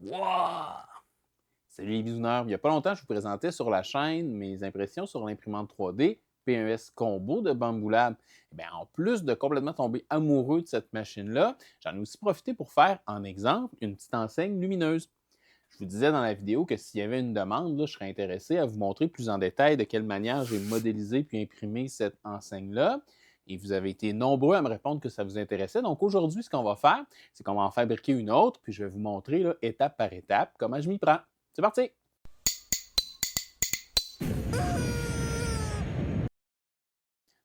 Wow! Salut les bisouneurs! Il n'y a pas longtemps, je vous présentais sur la chaîne mes impressions sur l'imprimante 3D P1S Combo de Bambu Lab. Eh bien, en plus de complètement tomber amoureux de cette machine-là, j'en ai aussi profité pour faire, en exemple, une petite enseigne lumineuse. Je vous disais dans la vidéo que s'il y avait une demande, là, je serais intéressé à vous montrer plus en détail de quelle manière j'ai modélisé puis imprimé cette enseigne-là. Et vous avez été nombreux à me répondre que ça vous intéressait. Donc aujourd'hui, ce qu'on va faire, c'est qu'on va en fabriquer une autre, puis je vais vous montrer là, étape par étape comment je m'y prends. C'est parti!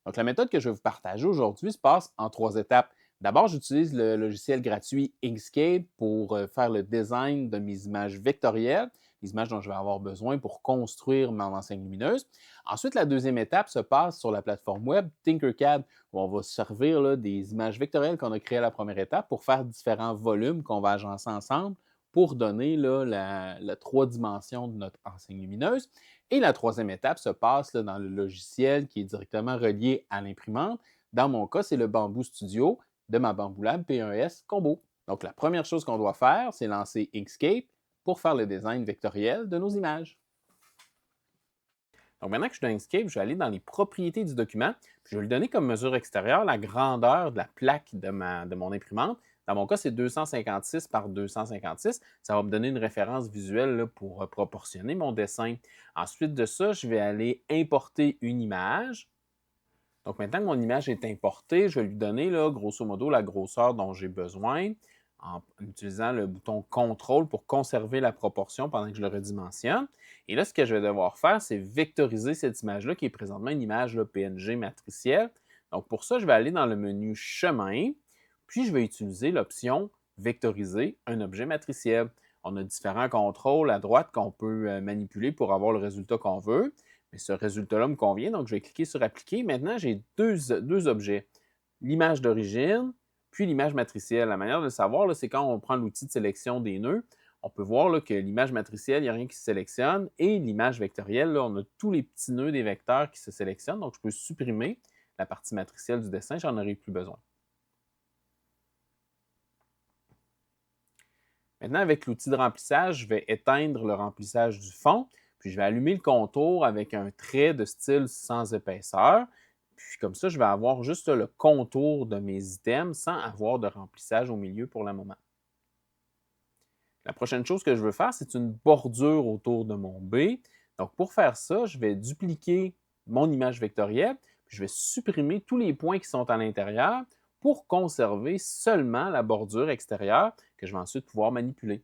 Donc, la méthode que je vais vous partager aujourd'hui se passe en 3 étapes. D'abord, j'utilise le logiciel gratuit Inkscape pour faire le design de mes images vectorielles, les images dont je vais avoir besoin pour construire mon enseigne lumineuse. Ensuite, la deuxième étape se passe sur la plateforme web Tinkercad, où on va se servir là, des images vectorielles qu'on a créées à la première étape pour faire différents volumes qu'on va agencer ensemble pour donner là, la 3 dimensions de notre enseigne lumineuse. Et la troisième étape se passe là, dans le logiciel qui est directement relié à l'imprimante. Dans mon cas, c'est le Bamboo Studio de ma Bambu Lab P1S Combo. Donc, la première chose qu'on doit faire, c'est lancer Inkscape pour faire le design vectoriel de nos images. Donc, maintenant que je suis dans Inkscape, je vais aller dans les propriétés du document. Puis je vais lui donner comme mesure extérieure la grandeur de la plaque de mon imprimante. Dans mon cas, c'est 256 par 256. Ça va me donner une référence visuelle là, pour proportionner mon dessin. Ensuite de ça, je vais aller importer une image. Donc, maintenant que mon image est importée, je vais lui donner, là, grosso modo, la grosseur dont j'ai besoin en utilisant le bouton CTRL pour conserver la proportion pendant que je le redimensionne. Et là, ce que je vais devoir faire, c'est vectoriser cette image-là, qui est présentement une image là, PNG matricielle. Donc, pour ça, je vais aller dans le menu Chemin, puis je vais utiliser l'option Vectoriser un objet matriciel. On a différents contrôles à droite qu'on peut manipuler pour avoir le résultat qu'on veut. Mais ce résultat-là me convient, donc je vais cliquer sur Appliquer. Maintenant, j'ai deux objets. L'image d'origine, puis l'image matricielle. La manière de le savoir, c'est quand on prend l'outil de sélection des nœuds, on peut voir là, que l'image matricielle, il n'y a rien qui se sélectionne, et l'image vectorielle, là, on a tous les petits nœuds des vecteurs qui se sélectionnent, donc je peux supprimer la partie matricielle du dessin, j'en aurai plus besoin. Maintenant, avec l'outil de remplissage, je vais éteindre le remplissage du fond, puis je vais allumer le contour avec un trait de style sans épaisseur. Puis comme ça, je vais avoir juste le contour de mes items sans avoir de remplissage au milieu pour le moment. La prochaine chose que je veux faire, c'est une bordure autour de mon B. Donc pour faire ça, je vais dupliquer mon image vectorielle, puis je vais supprimer tous les points qui sont à l'intérieur pour conserver seulement la bordure extérieure que je vais ensuite pouvoir manipuler.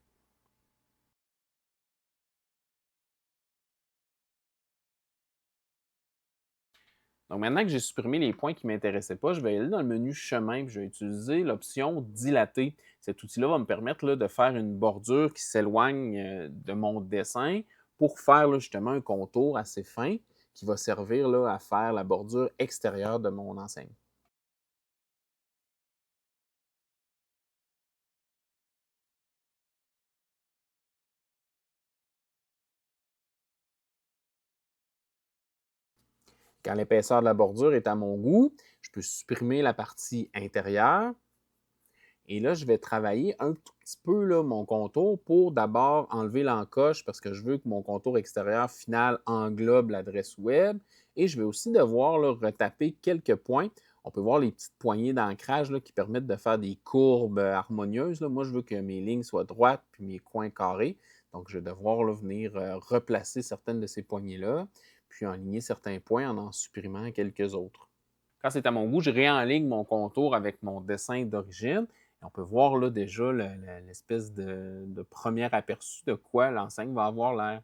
Donc maintenant que j'ai supprimé les points qui ne m'intéressaient pas, je vais aller dans le menu chemin et je vais utiliser l'option dilater. Cet outil-là va me permettre là, de faire une bordure qui s'éloigne de mon dessin pour faire là, justement un contour assez fin qui va servir là, à faire la bordure extérieure de mon enseigne. Quand l'épaisseur de la bordure est à mon goût, je peux supprimer la partie intérieure. Et là, je vais travailler un tout petit peu là, mon contour pour d'abord enlever l'encoche parce que je veux que mon contour extérieur final englobe l'adresse web. Et je vais aussi devoir là, retaper quelques points. On peut voir les petites poignées d'ancrage qui permettent de faire des courbes harmonieuses. Là. Moi, je veux que mes lignes soient droites puis mes coins carrés. Donc, je vais devoir là, venir replacer certaines de ces poignées-là, puis aligner certains points en supprimant quelques autres. Quand c'est à mon goût, je réenligne mon contour avec mon dessin d'origine. Et on peut voir là déjà l'espèce de premier aperçu de quoi l'enseigne va avoir l'air.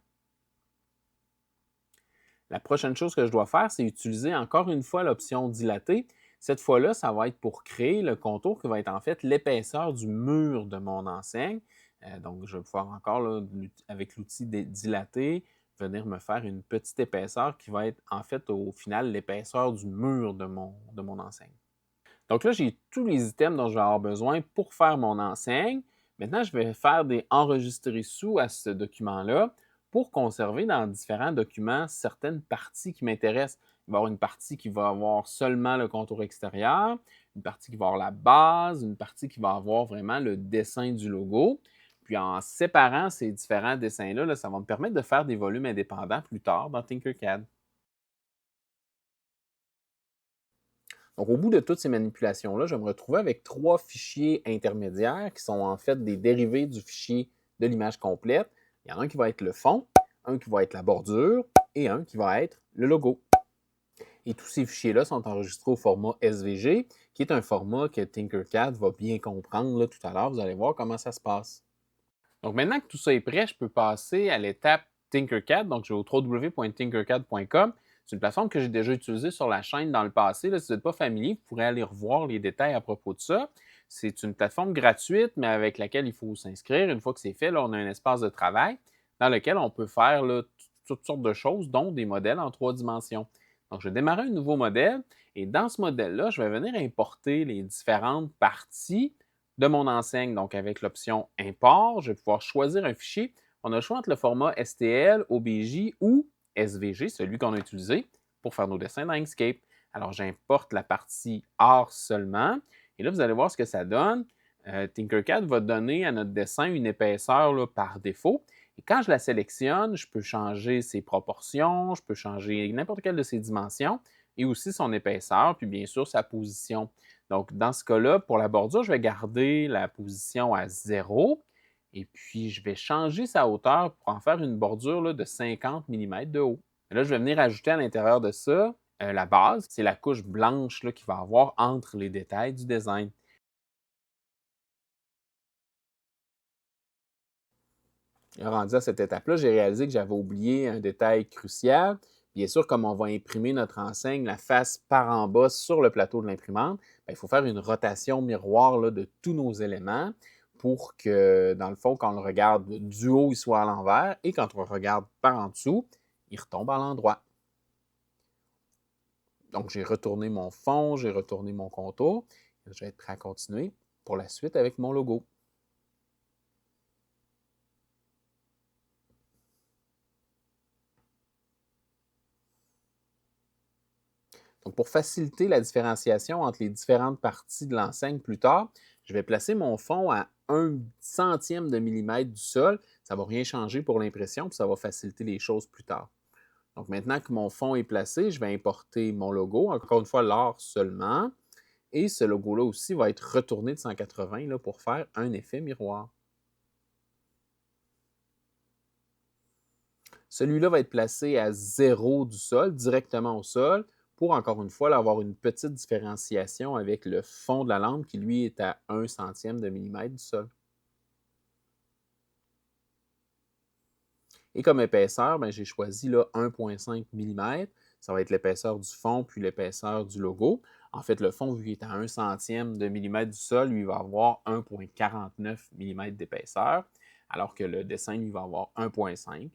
La prochaine chose que je dois faire, c'est utiliser encore une fois l'option dilater. Cette fois-là, ça va être pour créer le contour qui va être en fait l'épaisseur du mur de mon enseigne. Donc, je vais pouvoir encore, là, avec l'outil dilater, venir me faire une petite épaisseur qui va être en fait au final l'épaisseur du mur de mon enseigne. Donc là, j'ai tous les items dont je vais avoir besoin pour faire mon enseigne. Maintenant, je vais faire des enregistrés sous à ce document-là pour conserver dans différents documents certaines parties qui m'intéressent. Il va y avoir une partie qui va avoir seulement le contour extérieur, une partie qui va avoir la base, une partie qui va avoir vraiment le dessin du logo. Puis en séparant ces différents dessins-là, là, ça va me permettre de faire des volumes indépendants plus tard dans Tinkercad. Donc, au bout de toutes ces manipulations-là, je vais me retrouver avec 3 fichiers intermédiaires qui sont en fait des dérivés du fichier de l'image complète. Il y en a un qui va être le fond, un qui va être la bordure et un qui va être le logo. Et tous ces fichiers-là sont enregistrés au format SVG, qui est un format que Tinkercad va bien comprendre là, tout à l'heure. Vous allez voir comment ça se passe. Donc maintenant que tout ça est prêt, je peux passer à l'étape Tinkercad. Donc je vais au www.tinkercad.com. C'est une plateforme que j'ai déjà utilisée sur la chaîne dans le passé. Là, si vous n'êtes pas familier, vous pourrez aller revoir les détails à propos de ça. C'est une plateforme gratuite, mais avec laquelle il faut s'inscrire. Une fois que c'est fait, là, on a un espace de travail dans lequel on peut faire là, toutes sortes de choses, dont des modèles en 3 dimensions. Donc, je vais démarrer un nouveau modèle et dans ce modèle-là, je vais venir importer les différentes parties de mon enseigne. Donc, avec l'option Import, je vais pouvoir choisir un fichier. On a le choix entre le format STL, OBJ ou SVG, celui qu'on a utilisé pour faire nos dessins dans Inkscape. Alors, j'importe la partie art seulement. Et là, vous allez voir ce que ça donne. Tinkercad va donner à notre dessin une épaisseur là, par défaut. Et quand je la sélectionne, je peux changer ses proportions, je peux changer n'importe quelle de ses dimensions et aussi son épaisseur, puis bien sûr sa position. Donc, dans ce cas-là, pour la bordure, je vais garder la position à 0 et puis je vais changer sa hauteur pour en faire une bordure là, de 50 mm de haut. Et là, je vais venir ajouter à l'intérieur de ça la base, c'est la couche blanche qu'il va y avoir entre les détails du design. Rendu à cette étape-là, j'ai réalisé que j'avais oublié un détail crucial. Bien sûr, comme on va imprimer notre enseigne, la face par en bas sur le plateau de l'imprimante, il faut faire une rotation miroir là, de tous nos éléments pour que, dans le fond, quand on le regarde du haut, il soit à l'envers et quand on le regarde par en dessous, il retombe à l'endroit. Donc, j'ai retourné mon fond, j'ai retourné mon contour. Je vais être prêt à continuer pour la suite avec mon logo. Donc, pour faciliter la différenciation entre les différentes parties de l'enseigne plus tard, je vais placer mon fond à 1 centième de millimètre du sol. Ça ne va rien changer pour l'impression, puis ça va faciliter les choses plus tard. Donc, maintenant que mon fond est placé, je vais importer mon logo. Encore une fois, l'art seulement. Et ce logo-là aussi va être retourné de 180 là, pour faire un effet miroir. Celui-là va être placé à 0 du sol, directement au sol, pour encore une fois avoir une petite différenciation avec le fond de la lampe qui, lui, est à 1 centième de millimètre du sol. Et comme épaisseur, j'ai choisi là, 1,5 mm. Ça va être l'épaisseur du fond puis l'épaisseur du logo. En fait, le fond, vu qu'il est à 1 centième de millimètre du sol, lui, va avoir 1,49 mm d'épaisseur, alors que le dessin, lui, va avoir 1,5.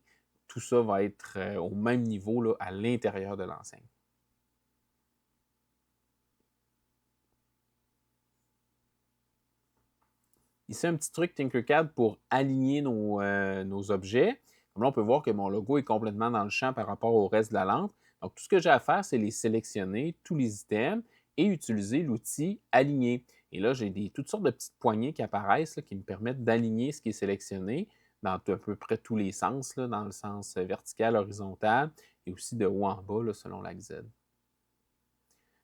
Tout ça va être au même niveau là, à l'intérieur de l'enseigne. Ici, un petit truc Tinkercad pour aligner nos objets. Comme là, on peut voir que mon logo est complètement dans le champ par rapport au reste de la lampe. Donc, tout ce que j'ai à faire, c'est les sélectionner, tous les items, et utiliser l'outil Aligner. Et là, j'ai toutes sortes de petites poignées qui apparaissent là, qui me permettent d'aligner ce qui est sélectionné dans à peu près tous les sens, là, dans le sens vertical, horizontal, et aussi de haut en bas, là, selon l'axe Z.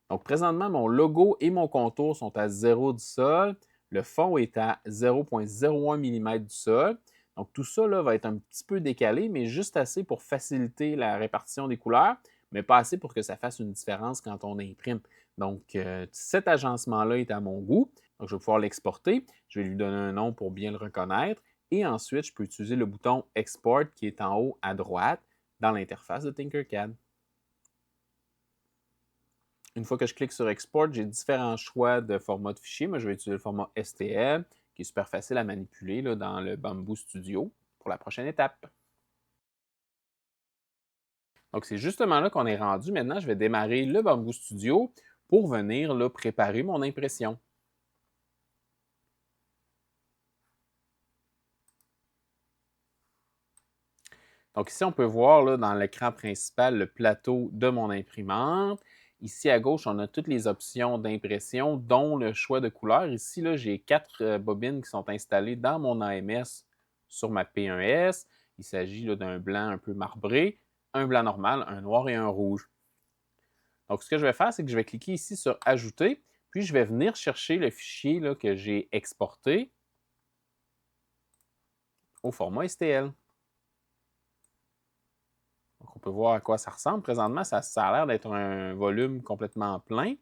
Donc, présentement, mon logo et mon contour sont à 0 du sol. Le fond est à 0,01 mm du sol. Donc, tout ça là, va être un petit peu décalé, mais juste assez pour faciliter la répartition des couleurs, mais pas assez pour que ça fasse une différence quand on imprime. Donc, cet agencement-là est à mon goût. Donc, je vais pouvoir l'exporter. Je vais lui donner un nom pour bien le reconnaître. Et ensuite, je peux utiliser le bouton Export qui est en haut à droite dans l'interface de Tinkercad. Une fois que je clique sur Export, j'ai différents choix de format de fichier. Moi, je vais utiliser le format STL, qui est super facile à manipuler là, dans le Bamboo Studio pour la prochaine étape. Donc, c'est justement là qu'on est rendu. Maintenant, je vais démarrer le Bamboo Studio pour venir là, préparer mon impression. Donc ici, on peut voir là, dans l'écran principal le plateau de mon imprimante. Ici à gauche, on a toutes les options d'impression, dont le choix de couleur. Ici, j'ai 4 bobines qui sont installées dans mon AMS sur ma P1S. Il s'agit d'un blanc un peu marbré, un blanc normal, un noir et un rouge. Donc, ce que je vais faire, c'est que je vais cliquer ici sur « Ajouter », puis je vais venir chercher le fichier là, que j'ai exporté au format STL. Donc, on peut voir à quoi ça ressemble. Présentement, ça a l'air d'être un volume complètement plein.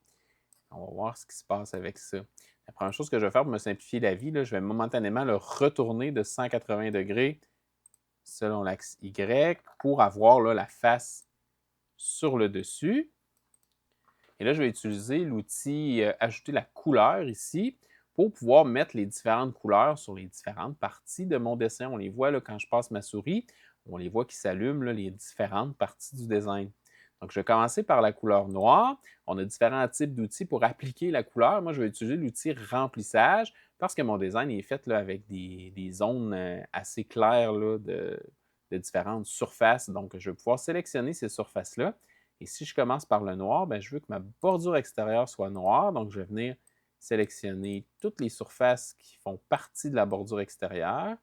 On va voir ce qui se passe avec ça. La première chose que je vais faire pour me simplifier la vie, là, je vais momentanément le retourner de 180 degrés selon l'axe Y pour avoir là, la face sur le dessus. Et là, je vais utiliser l'outil Ajouter la couleur ici pour pouvoir mettre les différentes couleurs sur les différentes parties de mon dessin. On les voit là, quand je passe ma souris, on les voit qui s'allument, les différentes parties du design. Donc, je vais commencer par la couleur noire. On a différents types d'outils pour appliquer la couleur. Moi, je vais utiliser l'outil remplissage parce que mon design est fait là, avec des zones assez claires là, de différentes surfaces. Donc, je vais pouvoir sélectionner ces surfaces-là. Et si je commence par le noir, bien, je veux que ma bordure extérieure soit noire. Donc, je vais venir sélectionner toutes les surfaces qui font partie de la bordure extérieure,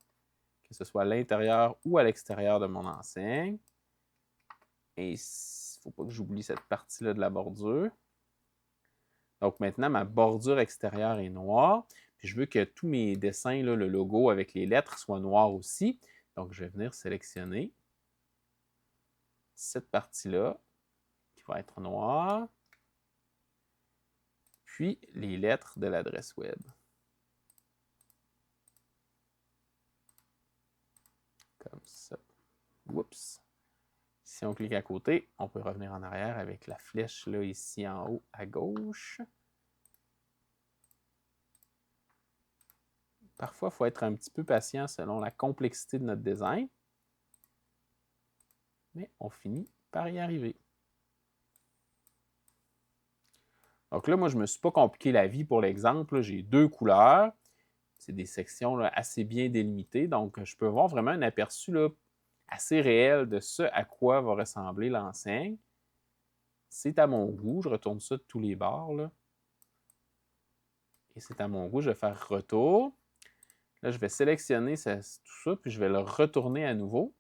que ce soit à l'intérieur ou à l'extérieur de mon enseigne. Et il ne faut pas que j'oublie cette partie-là de la bordure. Donc maintenant, ma bordure extérieure est noire. Puis je veux que tous mes dessins, là, le logo avec les lettres, soient noirs aussi. Donc je vais venir sélectionner cette partie-là qui va être noire. Puis les lettres de l'adresse web. Comme ça. Oups. Si on clique à côté, on peut revenir en arrière avec la flèche là, ici en haut à gauche. Parfois, il faut être un petit peu patient selon la complexité de notre design. Mais on finit par y arriver. Donc là, moi, je ne me suis pas compliqué la vie pour l'exemple. J'ai 2 couleurs. C'est des sections là, assez bien délimitées. Donc, je peux voir vraiment un aperçu là, assez réel de ce à quoi va ressembler l'enseigne. C'est à mon goût. Je retourne ça de tous les bords. Là. Et c'est à mon goût. Je vais faire retour. Là, je vais sélectionner tout ça, puis je vais le retourner à nouveau.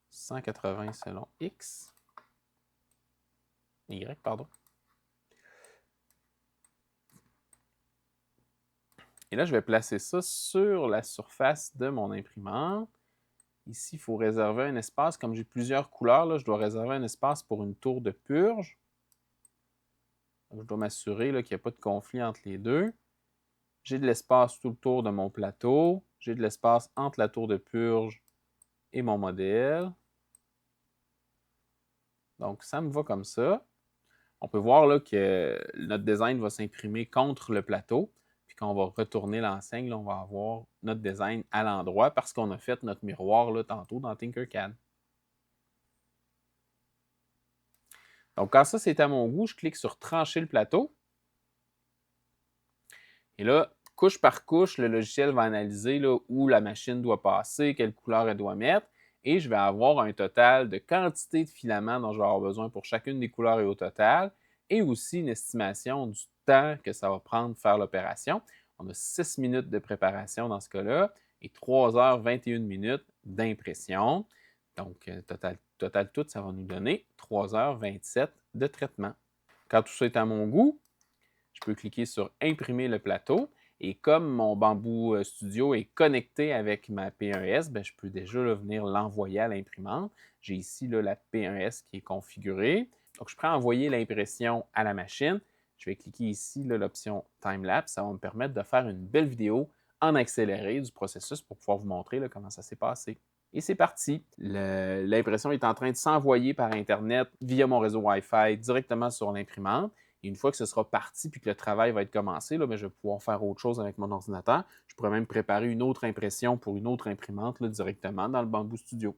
« 180 selon X. Y, pardon. Et là, je vais placer ça sur la surface de mon imprimante. Ici, il faut réserver un espace. Comme j'ai plusieurs couleurs, là, je dois réserver un espace pour une tour de purge. Donc, je dois m'assurer qu'il n'y a pas de conflit entre les deux. J'ai de l'espace tout le tour de mon plateau. J'ai de l'espace entre la tour de purge et mon modèle. Donc, ça me va comme ça. On peut voir là, que notre design va s'imprimer contre le plateau. Puis quand on va retourner l'enseigne, on va avoir notre design à l'endroit parce qu'on a fait notre miroir là, tantôt dans Tinkercad. Donc, quand ça, c'est à mon goût, je clique sur « Trancher le plateau ». Et là, couche par couche, le logiciel va analyser là, où la machine doit passer, quelle couleur elle doit mettre. Et je vais avoir un total de quantité de filaments dont je vais avoir besoin pour chacune des couleurs et au total. Et aussi une estimation du temps que ça va prendre de faire l'opération. On a 6 minutes de préparation dans ce cas-là et 3h21 d'impression. Donc, total tout, ça va nous donner 3h27 de traitement. Quand tout ça est à mon goût, je peux cliquer sur « Imprimer le plateau ». Et comme mon Bamboo Studio est connecté avec ma P1S, bien, je peux déjà là, venir l'envoyer à l'imprimante. J'ai ici là, la P1S qui est configurée. Donc, je prends « Envoyer l'impression à la machine ». Je vais cliquer ici l'option « Timelapse ». Ça va me permettre de faire une belle vidéo en accéléré du processus pour pouvoir vous montrer là, comment ça s'est passé. Et c'est parti. L'impression est en train de s'envoyer par Internet via mon réseau Wi-Fi directement sur l'imprimante. Et une fois que ce sera parti puis que le travail va être commencé, là, bien, je vais pouvoir faire autre chose avec mon ordinateur. Je pourrais même préparer une autre impression pour une autre imprimante là, directement dans le Bamboo Studio.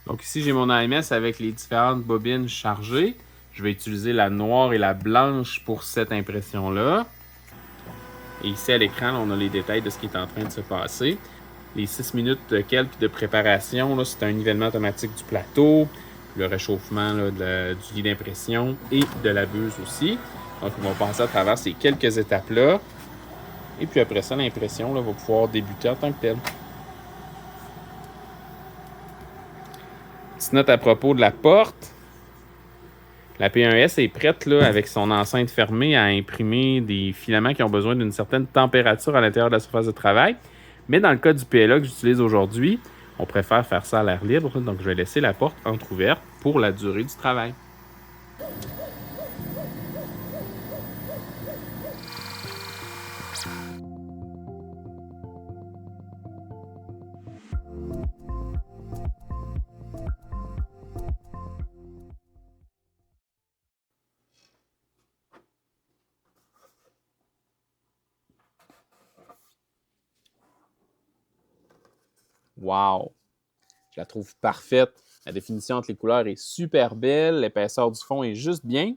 Donc ici, j'ai mon AMS avec les différentes bobines chargées. Je vais utiliser la noire et la blanche pour cette impression-là. Et ici, à l'écran, on a les détails de ce qui est en train de se passer. Les 6 minutes quelques de préparation, c'est un nivellement automatique du plateau. le réchauffement là, du lit d'impression et de la buse aussi. Donc, on va passer à travers ces quelques étapes-là. Et puis après ça, l'impression là, va pouvoir débuter en tant que telle. Petite note à propos de la porte. La P1S est prête là, avec son enceinte fermée à imprimer des filaments qui ont besoin d'une certaine température à l'intérieur de la surface de travail. Mais dans le cas du PLA que j'utilise aujourd'hui, on préfère faire ça à l'air libre. Donc, je vais laisser la porte entrouverte pour la durée du travail. Wow! Je la trouve parfaite. La définition entre les couleurs est super belle. L'épaisseur du fond est juste bien.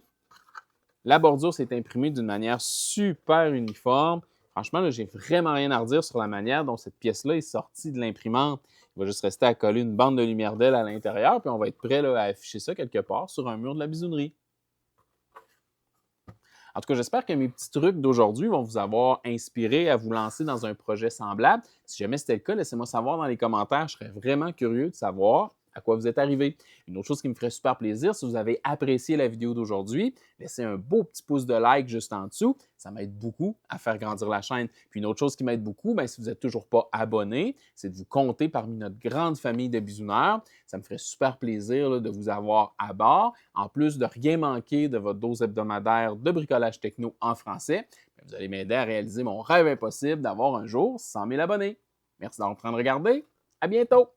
La bordure s'est imprimée d'une manière super uniforme. Franchement, j'ai vraiment rien à redire sur la manière dont cette pièce-là est sortie de l'imprimante. Il va juste rester à coller une bande de lumière d'aile à l'intérieur, puis on va être prêt là, à afficher ça quelque part sur un mur de la bisounerie. En tout cas, j'espère que mes petits trucs d'aujourd'hui vont vous avoir inspiré à vous lancer dans un projet semblable. Si jamais c'était le cas, laissez-moi savoir dans les commentaires. Je serais vraiment curieux de savoir à quoi vous êtes arrivé. Une autre chose qui me ferait super plaisir, si vous avez apprécié la vidéo d'aujourd'hui, laissez un beau petit pouce de like juste en dessous. Ça m'aide beaucoup à faire grandir la chaîne. Puis une autre chose qui m'aide beaucoup, si vous n'êtes toujours pas abonné, c'est de vous compter parmi notre grande famille de bisouneurs. Ça me ferait super plaisir là, de vous avoir à bord. En plus de rien manquer de votre dose hebdomadaire de bricolage techno en français, vous allez m'aider à réaliser mon rêve impossible d'avoir un jour 100 000 abonnés. Merci d'avoir pris le temps de regarder. À bientôt!